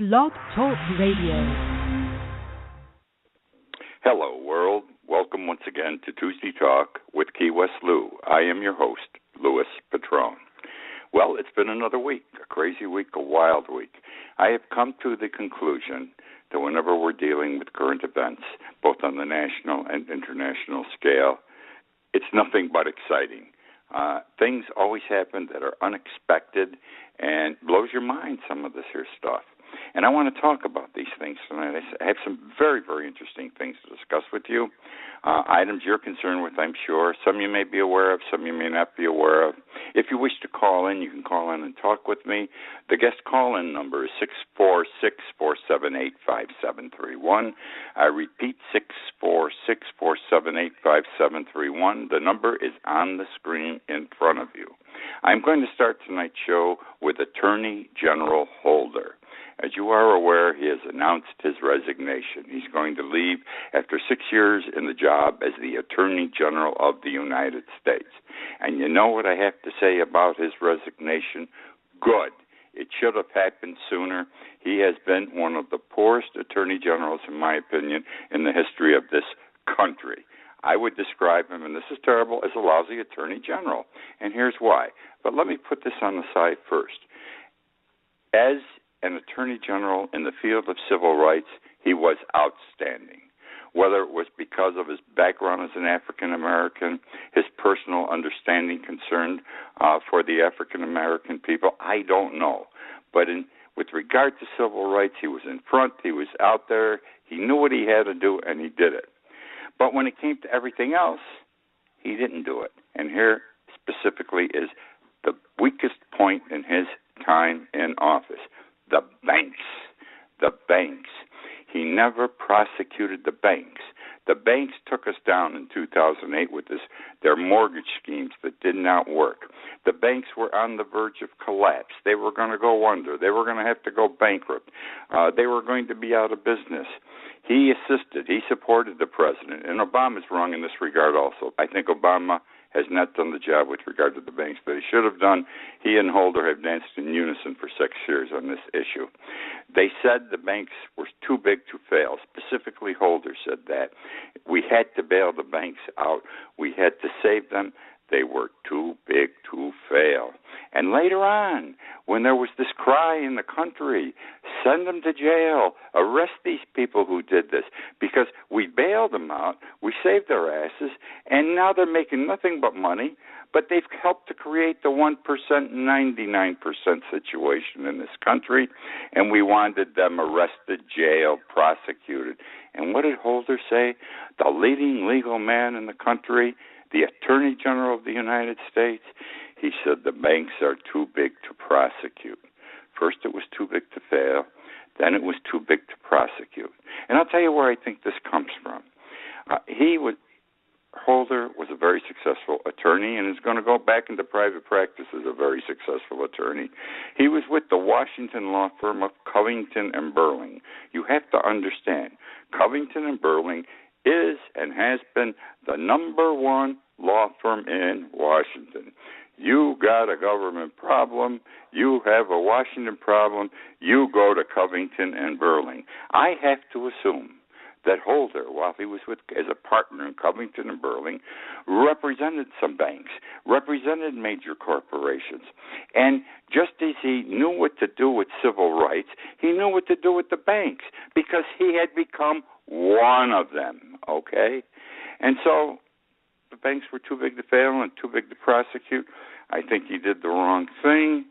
Blog Talk Radio. Hello, world. Welcome once again to Tuesday Talk with Key West Lou. I am your host, Louis Patron. Well, it's been another week, a crazy week, a wild week. I have come to the conclusion that whenever we're dealing with current events, both on the national and international scale, it's nothing but exciting. Things always happen that are unexpected and blows your mind, some of this here stuff. And I want to talk about these things tonight. I have some very, very interesting things to discuss with you. Items you're concerned with, I'm sure. Some you may be aware of, some you may not be aware of. If you wish to call in, you can call in and talk with me. The guest call-in number is 646-478-5731. I repeat, 646-478-5731. The number is on the screen in front of you. I'm going to start tonight's show with Attorney General Holden. As you are aware, he has announced his resignation. He's going to leave after 6 years in the job as the Attorney General of the United States. And you know what I have to say about his resignation? Good. It should have happened sooner. He has been one of the poorest Attorney Generals, in my opinion, in the history of this country. I would describe him, and this is terrible, as a lousy Attorney General. And here's why. But let me put this on the side first. As an Attorney General in the field of civil rights, he was outstanding. Whether it was because of his background as an African American, his personal understanding concerned for the African American people, I don't know. But with regard to civil rights, he was in front, he was out there, he knew what he had to do, and he did it. But when it came to everything else, he didn't do it. And here specifically is the weakest point in his time in office. The banks. He never prosecuted the banks. The banks took us down in 2008 with their mortgage schemes that did not work. The banks were on the verge of collapse. They were going to go under. They were going to have to go bankrupt. They were going to be out of business. He supported the president, and Obama's wrong in this regard also. I think Obama has not done the job with regard to the banks that he should have done. He and Holder have danced in unison for 6 years on this issue. They said the banks were too big to fail. Specifically, Holder said that. We had to bail the banks out. We had to save them. They were too big to fail. And later on, when there was this cry in the country, send them to jail, arrest these people who did this, because we bailed them out, we saved their asses, and now they're making nothing but money, but they've helped to create the 1%, 99% situation in this country, and we wanted them arrested, jailed, prosecuted. And what did Holder say? The leading legal man in the country, the Attorney General of the United States, he said the banks are too big to prosecute. First it was too big to fail, then it was too big to prosecute. And I'll tell you where I think this comes from. Holder was a very successful attorney and is going to go back into private practice as a very successful attorney. He was with the Washington law firm of Covington and Burling. You have to understand, Covington and Burling is and has been the number one law firm in Washington. You got a government problem, you have a Washington problem, you go to Covington and Burling. I have to assume that Holder, while he was as a partner in Covington and Burling, represented some banks, represented major corporations. And just as he knew what to do with civil rights, he knew what to do with the banks, because he had become one of them, okay? And so the banks were too big to fail and too big to prosecute. I think he did the wrong thing.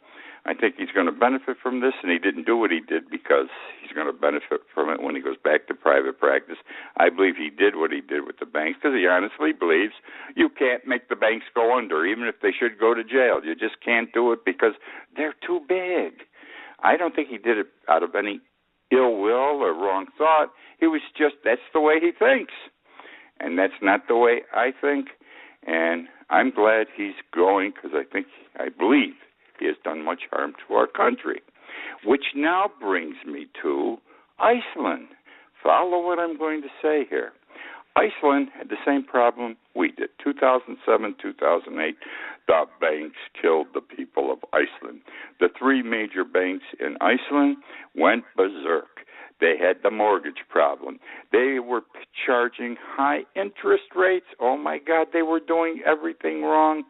I think he's going to benefit from this, and he didn't do what he did because he's going to benefit from it when he goes back to private practice. I believe he did what he did with the banks because he honestly believes you can't make the banks go under, even if they should go to jail. You just can't do it because they're too big. I don't think he did it out of any ill will or wrong thought. He was just, that's the way he thinks. And that's not the way I think. And I'm glad he's going because I believe he has done much harm to our country. Which now brings me to Iceland. Follow what I'm going to say here. Iceland had the same problem we did. 2007, 2008, The banks killed the people of Iceland. The three major banks in Iceland went berserk. They had the mortgage problem. They were charging high interest rates. Oh, my God, they were doing everything wrong.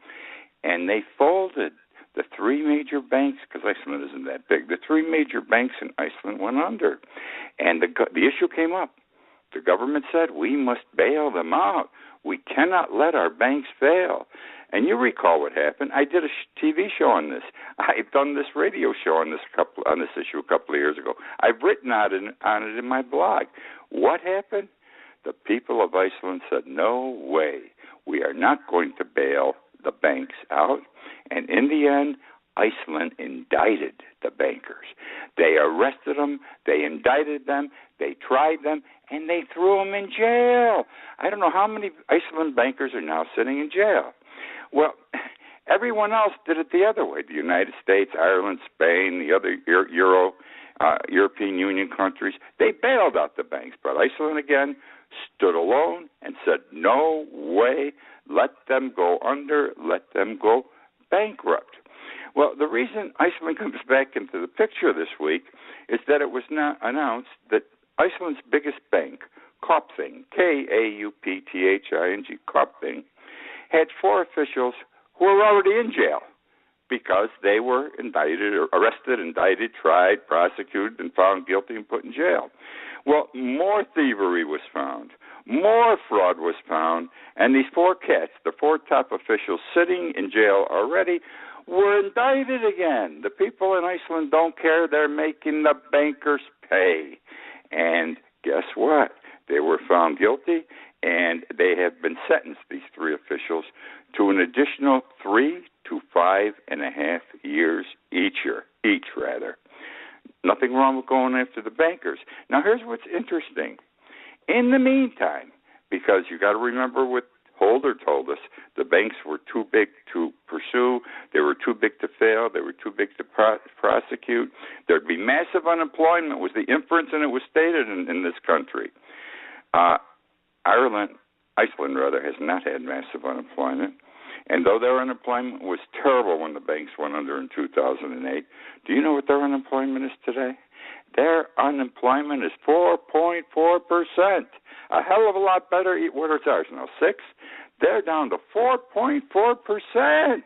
And they folded. The three major banks, because Iceland isn't that big, the three major banks in Iceland went under. And the issue came up. The government said, we must bail them out. We cannot let our banks fail. And you recall what happened. I did a TV show on this. I've done this radio show on this issue a couple of years ago. I've written on it in my blog. What happened? The people of Iceland said, no way. We are not going to bail the banks out. And in the end, Iceland indicted the bankers. They arrested them, they indicted them, they tried them, and they threw them in jail. I don't know how many Iceland bankers are now sitting in jail. Well, everyone else did it the other way. The United States, Ireland, Spain, the other European Union countries, they bailed out the banks. But Iceland, again, stood alone and said, no way, let them go under, let them go bankrupt. Well, the reason Iceland comes back into the picture this week is that it was now announced that Iceland's biggest bank, Kaupthing, Kaupthing, Kaupthing, had four officials who were already in jail because they were arrested, tried, prosecuted, and found guilty and put in jail. Well, more thievery was found. More fraud was found. And these four cats, the four top officials sitting in jail already, were indicted again. The people in Iceland don't care. They're making the bankers pay. And guess what? They were found guilty, and they have been sentenced, these three officials, to an additional 3 to 5.5 years each. Nothing wrong with going after the bankers. Now, here's what's interesting. In the meantime, because you got to remember what Holder told us, the banks were too big to pursue, they were too big to fail, they were too big to prosecute. There'd be massive unemployment was the inference, and it was stated in this country. Iceland has not had massive unemployment. And though their unemployment was terrible when the banks went under in 2008, do you know what their unemployment is today? Their unemployment is 4.4%. A hell of a lot better. What is ours now, 6? They're down to 4.4%.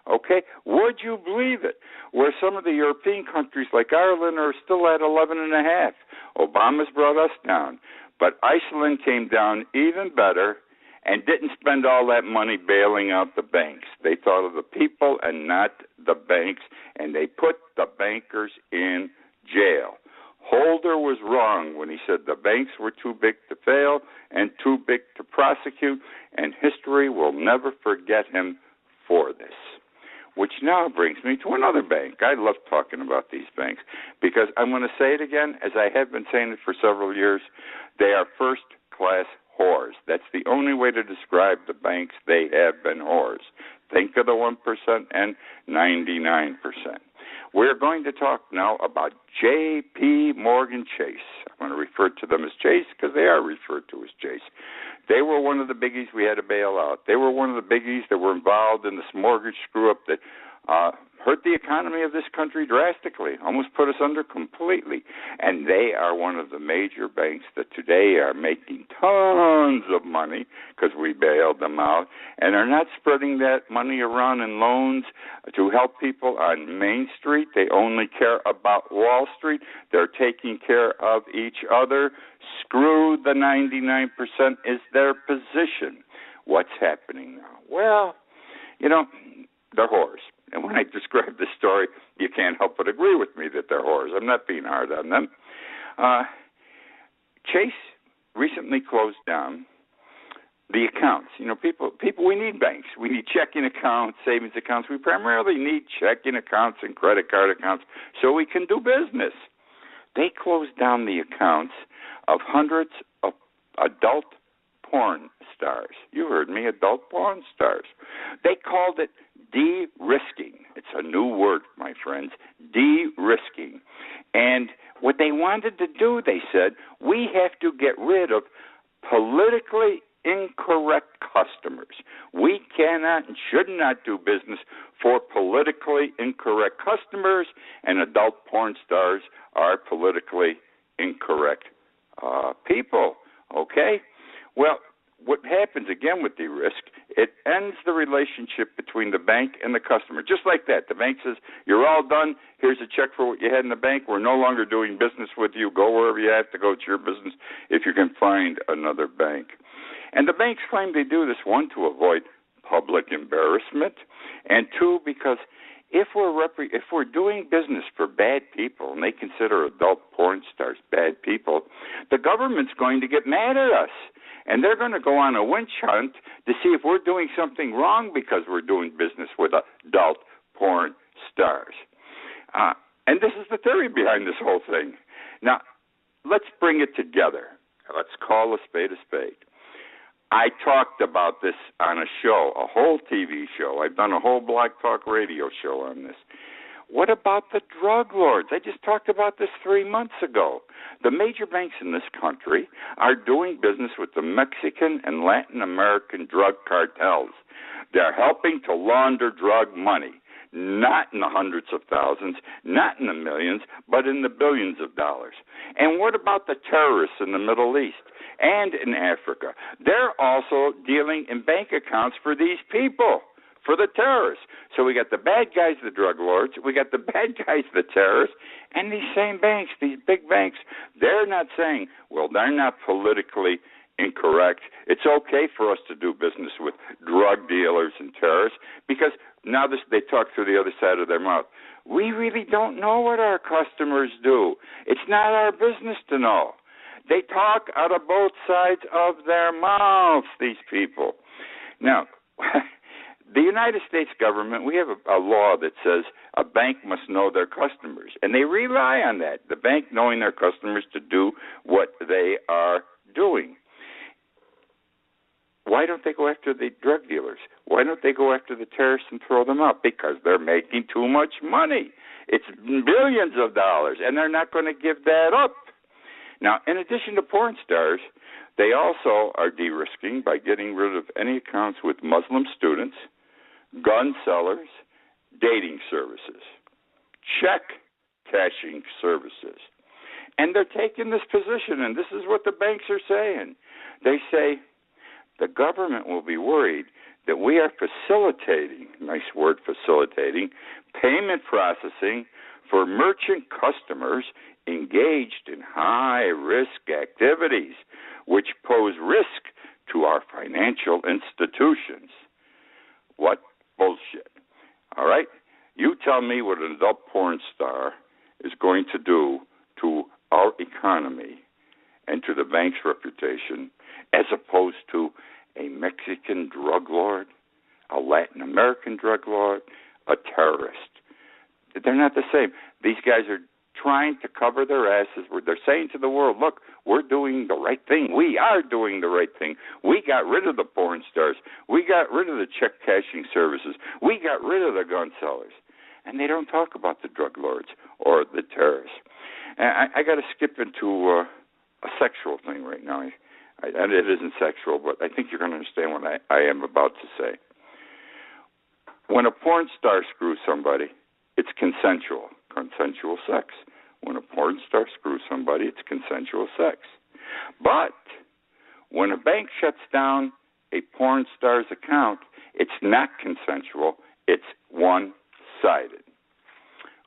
Okay? Would you believe it? Where some of the European countries like Ireland are still at 11.5. Obama's brought us down. But Iceland came down even better and didn't spend all that money bailing out the banks. They thought of the people and not the banks, and they put the bankers in jail. Holder was wrong when he said the banks were too big to fail and too big to prosecute, and history will never forget him for this. Which now brings me to another bank. I love talking about these banks because I'm going to say it again, as I have been saying it for several years, they are first-class whores. That's the only way to describe the banks. They have been whores. Think of the 1% and 99%. We're going to talk now about J.P. Morgan Chase. I'm going to refer to them as Chase because they are referred to as Chase. They were one of the biggies we had to bail out. They were one of the biggies that were involved in this mortgage screw-up that hurt the economy of this country drastically, almost put us under completely. And they are one of the major banks that today are making tons of money because we bailed them out and are not spreading that money around in loans to help people on Main Street. They only care about Wall Street. They're taking care of each other. Screw the 99% is their position. What's happening now? Well, they're whores. And when I describe this story, you can't help but agree with me that they're whores. I'm not being hard on them. Chase recently closed down the accounts. People, we need banks. We need checking accounts, savings accounts. We primarily need checking accounts and credit card accounts so we can do business. They closed down the accounts of hundreds of adult porn stars. You heard me, adult porn stars. They called it de-risking. It's a new word, my friends, de-risking. And what they wanted to do, they said, we have to get rid of politically incorrect customers. We cannot and should not do business for politically incorrect customers, and adult porn stars are politically incorrect people. Okay? Well, what happens again with de-risk, it ends the relationship between the bank and the customer. Just like that. The bank says, you're all done. Here's a check for what you had in the bank. We're no longer doing business with you. Go wherever you have to go. It's your business if you can find another bank. And the banks claim they do this, one, to avoid public embarrassment, and two, because if we're doing business for bad people, and they consider adult porn stars bad people, the government's going to get mad at us. And they're going to go on a witch hunt to see if we're doing something wrong because we're doing business with adult porn stars. And this is the theory behind this whole thing. Now, let's bring it together. Let's call a spade a spade. I talked about this on a show, a whole TV show. I've done a whole Blog Talk radio show on this. What about the drug lords? I just talked about this 3 months ago. The major banks in this country are doing business with the Mexican and Latin American drug cartels. They're helping to launder drug money, not in the hundreds of thousands, not in the millions, but in the billions of dollars. And what about the terrorists in the Middle East and in Africa? They're also dealing in bank accounts for these people, for the terrorists. So we got the bad guys, the drug lords, we got the bad guys, the terrorists, and these same banks, these big banks, they're not saying, well, they're not politically incorrect. It's okay for us to do business with drug dealers and terrorists because now they talk through the other side of their mouth. We really don't know what our customers do. It's not our business to know. They talk out of both sides of their mouths, these people. Now, the United States government, we have a law that says a bank must know their customers, and they rely on that, the bank knowing their customers to do what they are doing. Why don't they go after the drug dealers? Why don't they go after the terrorists and throw them out? Because they're making too much money. It's billions of dollars, and they're not going to give that up. Now, in addition to porn stars, they also are de-risking by getting rid of any accounts with Muslim students, gun sellers, dating services, check cashing services. And they're taking this position, and this is what the banks are saying. They say the government will be worried that we are facilitating, nice word, facilitating, payment processing for merchant customers engaged in high-risk activities, which pose risk to our financial institutions. What bullshit. All right? You tell me what an adult porn star is going to do to our economy and to the bank's reputation as opposed to a Mexican drug lord, a Latin American drug lord, a terrorist. They're not the same. These guys are trying to cover their asses. They're saying to the world, look, we're doing the right thing. We are doing the right thing. We got rid of the porn stars. We got rid of the check cashing services. We got rid of the gun sellers. And they don't talk about the drug lords or the terrorists. And I got to skip into a sexual thing right now. And it isn't sexual, but I think you're going to understand what I am about to say. When a porn star screws somebody, it's consensual sex. When a porn star screws somebody, it's consensual sex. But when a bank shuts down a porn star's account, it's not consensual. It's one-sided.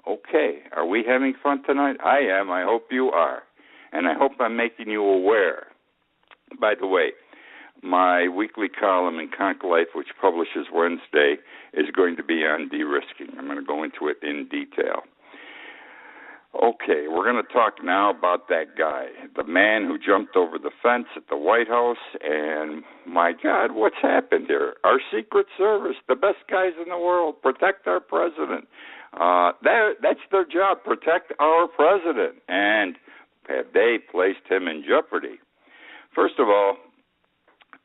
Okay, are we having fun tonight? I am. I hope you are. And I hope I'm making you aware. By the way, my weekly column in Conk Life, which publishes Wednesday, is going to be on de-risking. I'm going to go into it in detail. Okay, we're going to talk now about that guy, the man who jumped over the fence at the White House, and my God, what's happened here? Our Secret Service, the best guys in the world, protect our president. That's their job, protect our president, and have they placed him in jeopardy? First of all,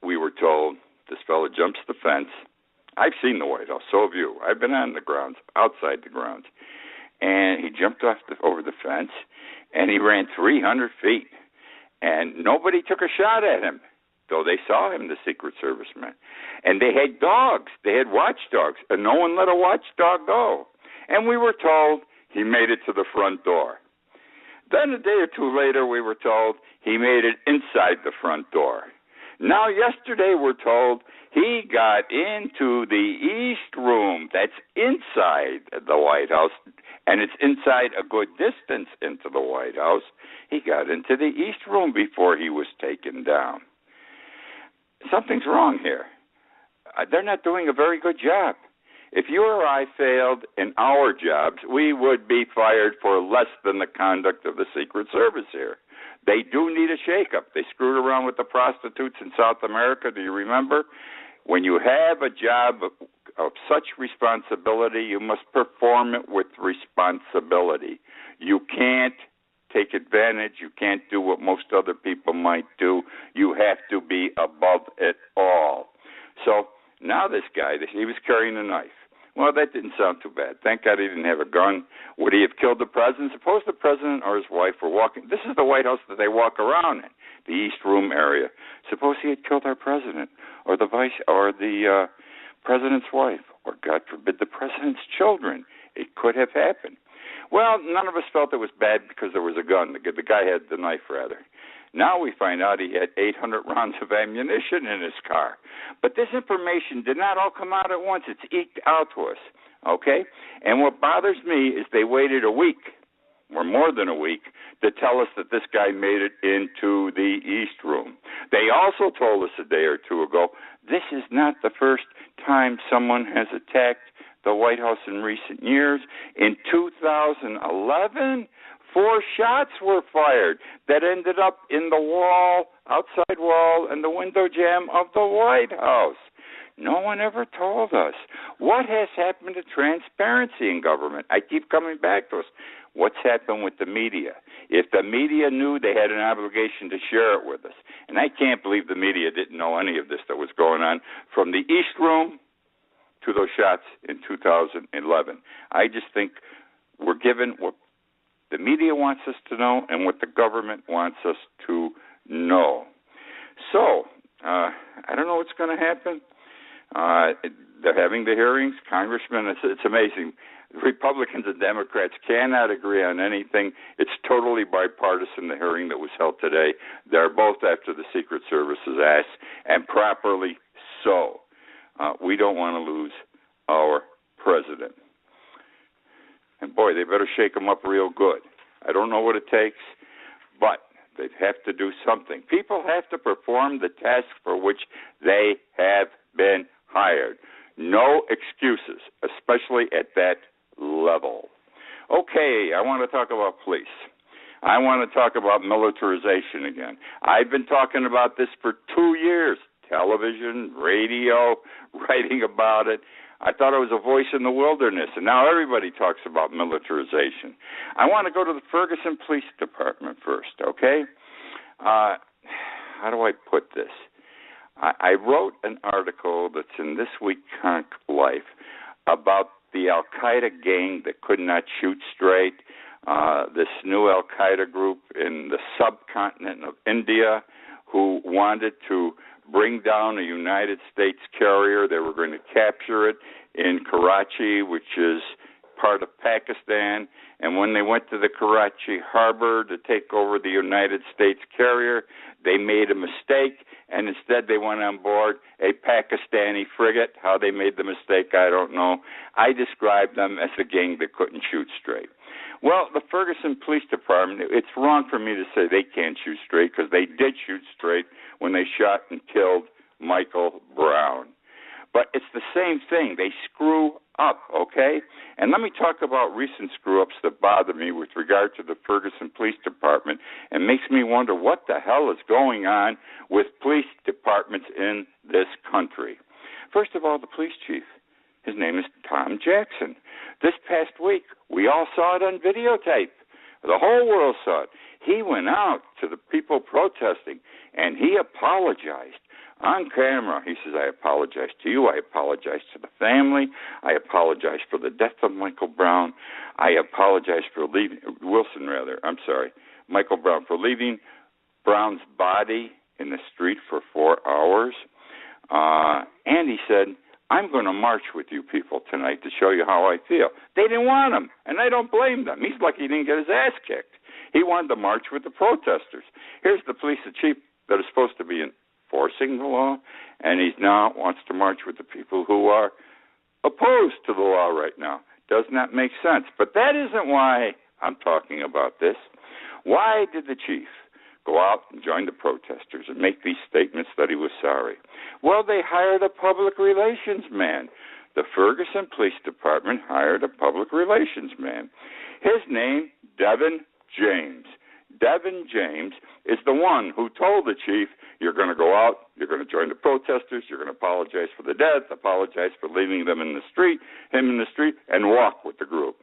we were told this fellow jumps the fence. I've seen the White House, so have you. I've been on the grounds, outside the grounds. And he jumped over the fence, and he ran 300 feet. And nobody took a shot at him. though they saw him, the Secret Service men. And they had dogs. They had watchdogs, and no one let a watchdog go. And we were told he made it to the front door. Then a day or two later, we were told he made it inside the front door. Now, yesterday, we're told he got into the East Room. That's inside the White House, and it's inside a good distance into the White House. He got into the East Room before he was taken down. Something's wrong here. They're not doing a very good job. If you or I failed in our jobs, we would be fired for less than the conduct of the Secret Service here. They do need a shakeup. They screwed around with the prostitutes in South America. Do you remember? When you have a job of such responsibility, you must perform it with responsibility. You can't take advantage. You can't do what most other people might do. You have to be above it all. So now this guy, he was carrying a knife. Well, that didn't sound too bad. Thank God he didn't have a gun. Would he have killed the president? Suppose the president or his wife were walking. This is the White House that they walk around in, the East Room area. Suppose he had killed our president or the president's wife, or God forbid, the president's children. It could have happened. Well, none of us felt it was bad because there was a gun. The guy had the knife, rather. Now we find out he had 800 rounds of ammunition in his car. But this information did not all come out at once. It's eked out to us, okay? And what bothers me is they waited a week, or more than a week, to tell us that this guy made it into the East Room. They also told us a day or two ago, this is not the first time someone has attacked the White House in recent years. In 2011, 4 shots were fired that ended up in the wall, outside wall, and the window jamb of the White House. No one ever told us. What has happened to transparency in government? I keep coming back to us. What's happened with the media? If the media knew, they had an obligation to share it with us. And I can't believe the media didn't know any of this that was going on, from the East Room to those shots in 2011. I just think we're given what the media wants us to know and what the government wants us to know. So, I don't know what's going to happen. They're having the hearings. Congressmen, it's amazing. Republicans and Democrats cannot agree on anything. It's totally bipartisan, the hearing that was held today. They're both after the Secret Service's ass, and properly so. We don't want to lose our president. And boy, they better shake them up real good. I don't know what it takes, but they have to do something. People have to perform the task for which they have been hired. No excuses, especially at that level. Okay, I want to talk about police. I want to talk about militarization again. I've been talking about this for 2 years. Television, radio, writing about it. I thought I was a voice in the wilderness, and now everybody talks about militarization. I want to go to the Ferguson Police Department first, okay? How do I put this? I wrote an article that's in This Week Conk Life about the Al-Qaeda gang that could not shoot straight, this new Al-Qaeda group in the subcontinent of India who wanted to bring down a United States carrier. They were going to capture it in Karachi, which is part of Pakistan. And when they went to the Karachi harbor to take over the United States carrier, they made a mistake, and instead they went on board a Pakistani frigate. How they made the mistake, I don't know. I described them as a gang that couldn't shoot straight. Well, the Ferguson Police Department, it's wrong for me to say they can't shoot straight, because they did shoot straight when they shot and killed Michael Brown. But it's the same thing. They screw up, okay? And let me talk about recent screw-ups that bother me with regard to the Ferguson Police Department, and makes me wonder what the hell is going on with police departments in this country. First of all, the police chief. His name is Tom Jackson. This past week, we all saw it on videotape. The whole world saw it. He went out to the people protesting, and he apologized on camera. He says, I apologize to you. I apologize to the family. I apologize for the death of Michael Brown. I apologize for leaving, Michael Brown, for leaving Brown's body in the street for 4 hours. And he said, I'm going to march with you people tonight to show you how I feel. They didn't want him, and I don't blame them. He's lucky he didn't get his ass kicked. He wanted to march with the protesters. Here's the police chief that is supposed to be enforcing the law, and he now wants to march with the people who are opposed to the law right now. Does not make sense. But that isn't why I'm talking about this. Why did the chief go out and join the protesters and make these statements that he was sorry? Well, they hired a public relations man. The Ferguson Police Department hired a public relations man. His name, Devin James. Devin James is the one who told the chief, you're going to go out, you're going to join the protesters, you're going to apologize for the death, apologize for leaving them in the street, him in the street, and walk with the group.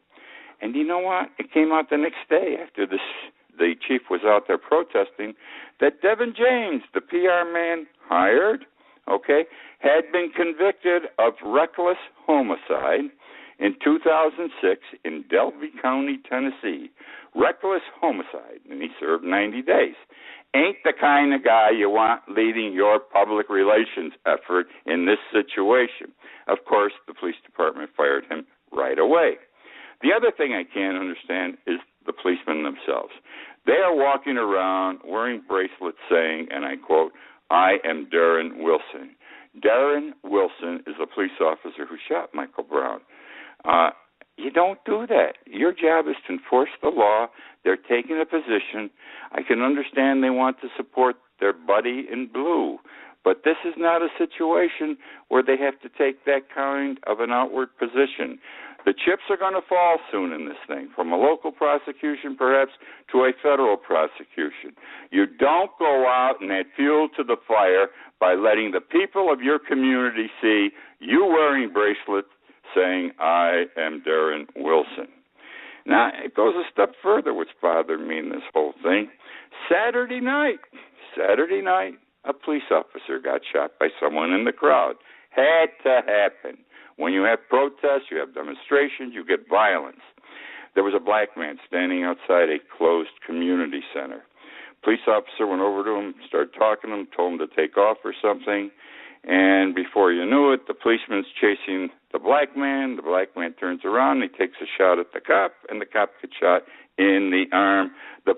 And you know what? It came out the next day after the chief was out there protesting that Devin James, the PR man hired, had been convicted of reckless homicide in 2006 in Delby County, Tennessee. Reckless homicide, and he served 90 days. Ain't the kind of guy you want leading your public relations effort in this situation. Of course, the police department fired him right away. The other thing I can't understand is the policemen themselves. They are walking around wearing bracelets saying, and I quote, I am Darren Wilson. Darren Wilson is a police officer who shot Michael Brown. You don't do that. Your job is to enforce the law. They're taking a position. I can understand they want to support their buddy in blue, but this is not a situation where they have to take that kind of an outward position. The chips are going to fall soon in this thing, from a local prosecution perhaps to a federal prosecution. You don't go out and add fuel to the fire by letting the people of your community see you wearing bracelets saying, I am Darren Wilson. Now, it goes a step further, what's bothering me in this whole thing. Saturday night, a police officer got shot by someone in the crowd. Had to happen. When you have protests, you have demonstrations, you get violence. There was a black man standing outside a closed community center. Police officer went over to him, started talking to him, told him to take off or something. And before you knew it, the policeman's chasing the black man. The black man turns around, and he takes a shot at the cop, and the cop gets shot in the arm. The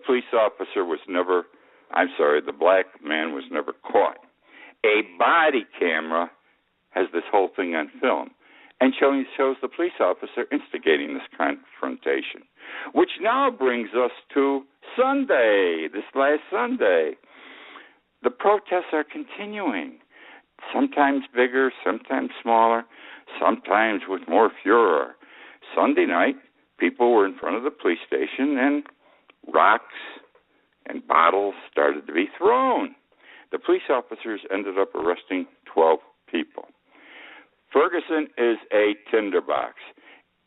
black man was never caught. A body camera has this whole thing on film and shows the police officer instigating this confrontation, which now brings us to Sunday, this last Sunday. The protests are continuing. Sometimes bigger, sometimes smaller, sometimes with more furor. Sunday night, people were in front of the police station and rocks and bottles started to be thrown. The police officers ended up arresting 12 people. Ferguson is a tinderbox.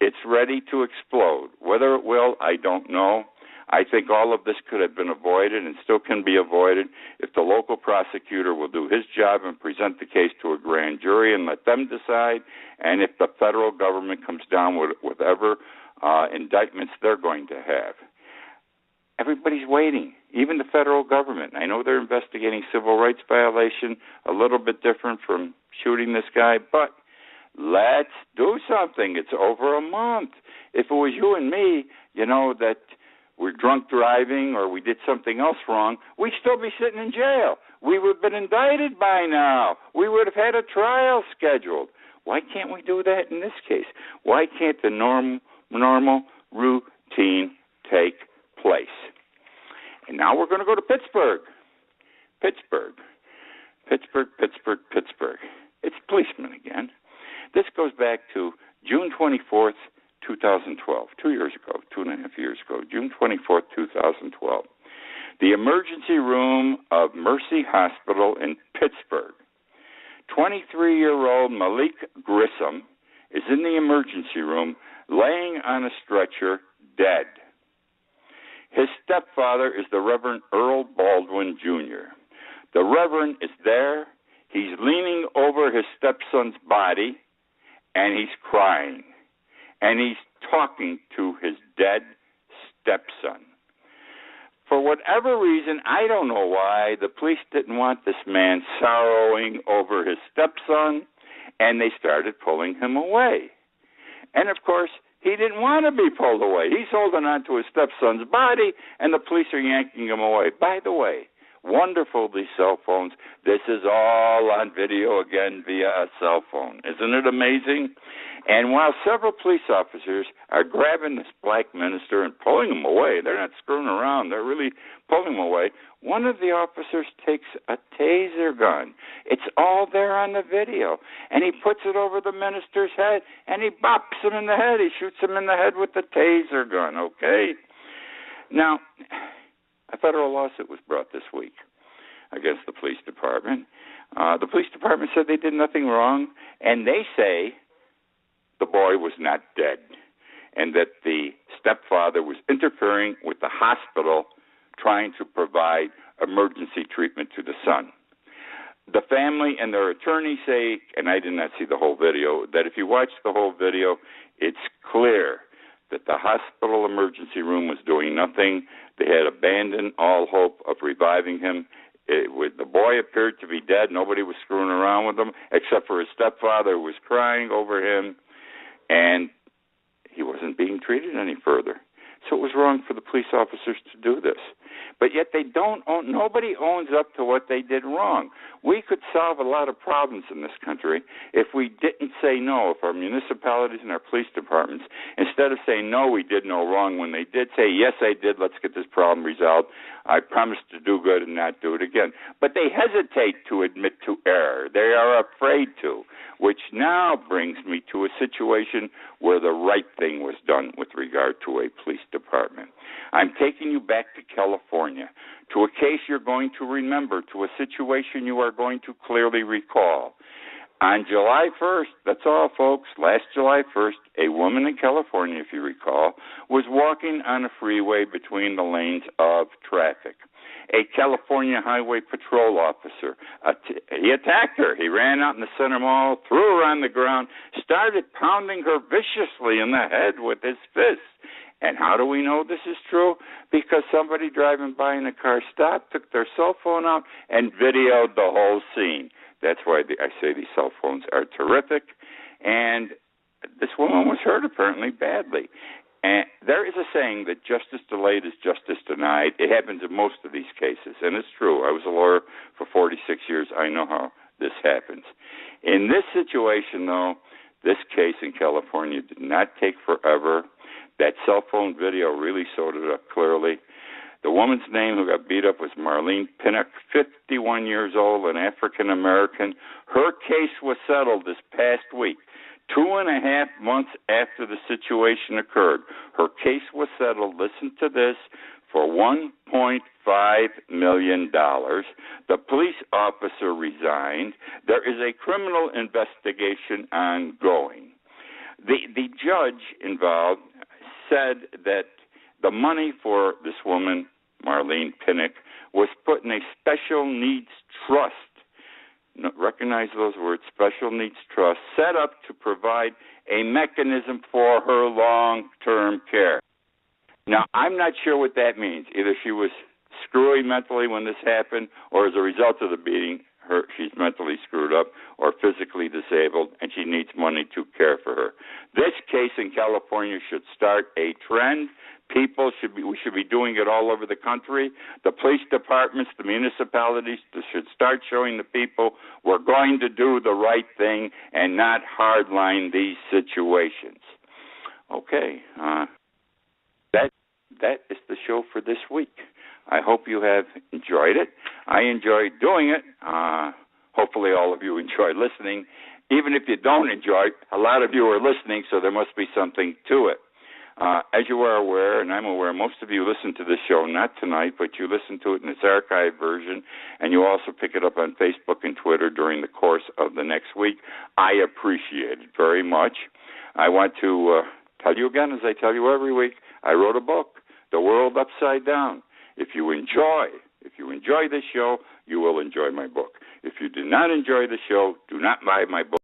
It's ready to explode. Whether it will, I don't know. I think all of this could have been avoided and still can be avoided if the local prosecutor will do his job and present the case to a grand jury and let them decide, and if the federal government comes down with whatever indictments they're going to have. Everybody's waiting, even the federal government. I know they're investigating civil rights violation, a little bit different from shooting this guy, but let's do something. It's over a month. If it was you and me, that we're drunk driving or we did something else wrong, we'd still be sitting in jail. We would have been indicted by now. We would have had a trial scheduled. Why can't we do that in this case? Why can't the normal routine take place? And now we're going to go to Pittsburgh. Pittsburgh. It's policemen again. This goes back to June 24th, 2012, 2 years ago, 2.5 years ago, June 24th, 2012. The emergency room of Mercy Hospital in Pittsburgh. 23-year-old Malik Grissom is in the emergency room laying on a stretcher, dead. His stepfather is the Reverend Earl Baldwin, Jr. The Reverend is there. He's leaning over his stepson's body, and he's crying. And he's talking to his dead stepson. For whatever reason, I don't know why, the police didn't want this man sorrowing over his stepson, and they started pulling him away. And, of course, he didn't want to be pulled away. He's holding on to his stepson's body, and the police are yanking him away. By the way, wonderful, these cell phones. This is all on video again via a cell phone. Isn't it amazing? And while several police officers are grabbing this black minister and pulling him away, they're not screwing around, they're really pulling him away, one of the officers takes a taser gun. It's all there on the video. And he puts it over the minister's head, and he bops him in the head. He shoots him in the head with the taser gun, okay? Now, a federal lawsuit was brought this week against the police department. The police department said they did nothing wrong, and they say the boy was not dead, and that the stepfather was interfering with the hospital trying to provide emergency treatment to the son. The family and their attorney say, and I did not see the whole video, that if you watch the whole video, it's clear that the hospital emergency room was doing nothing. They had abandoned all hope of reviving him. The boy appeared to be dead. Nobody was screwing around with him, except for his stepfather, who was crying over him, and he wasn't being treated any further. So it was wrong for the police officers to do this. But yet nobody owns up to what they did wrong. We could solve a lot of problems in this country if we didn't say no, if our municipalities and our police departments, instead of saying no, we did no wrong, when they did say, yes, I did, let's get this problem resolved, I promise to do good and not do it again. But they hesitate to admit to error. They are afraid to, which now brings me to a situation where the right thing was done with regard to a police department. I'm taking you back to California, to a case you're going to remember, to a situation you are going to clearly recall. On July 1st, that's all, folks, last July 1st, a woman in California, if you recall, was walking on a freeway between the lanes of traffic. A California Highway Patrol officer, he attacked her. He ran out in the center mall, threw her on the ground, started pounding her viciously in the head with his fists. And how do we know this is true? Because somebody driving by in a car stopped, took their cell phone out, and videoed the whole scene. That's why I say these cell phones are terrific. And this woman was hurt apparently badly. And there is a saying that justice delayed is justice denied. It happens in most of these cases, and it's true. I was a lawyer for 46 years. I know how this happens. In this situation, though, this case in California did not take forever. That cell phone video really showed it up clearly. The woman's name who got beat up was Marlene Pinnock, 51 years old, an African-American. Her case was settled this past week, 2.5 months after the situation occurred. Her case was settled, listen to this, for $1.5 million. The police officer resigned. There is a criminal investigation ongoing. The judge involved said that the money for this woman, Marlene Pinnock, was put in a special needs trust. Recognize those words, special needs trust, set up to provide a mechanism for her long-term care. Now, I'm not sure what that means. Either she was screwy mentally when this happened, or as a result of the beating, she's mentally screwed up or physically disabled, and she needs money to care for her. This case in California should start a trend. We should be doing it all over the country. The police departments, the municipalities should start showing the people we're going to do the right thing and not hardline these situations. Okay, that is the show for this week. I hope you have enjoyed it. I enjoyed doing it. Hopefully all of you enjoy listening. Even if you don't enjoy it, a lot of you are listening, so there must be something to it. As you are aware, and I'm aware, most of you listen to this show, not tonight, but you listen to it in its archived version, and you also pick it up on Facebook and Twitter during the course of the next week. I appreciate it very much. I want to tell you again, as I tell you every week, I wrote a book, The World Upside Down. If you enjoy this show, you will enjoy my book. If you do not enjoy the show, do not buy my book.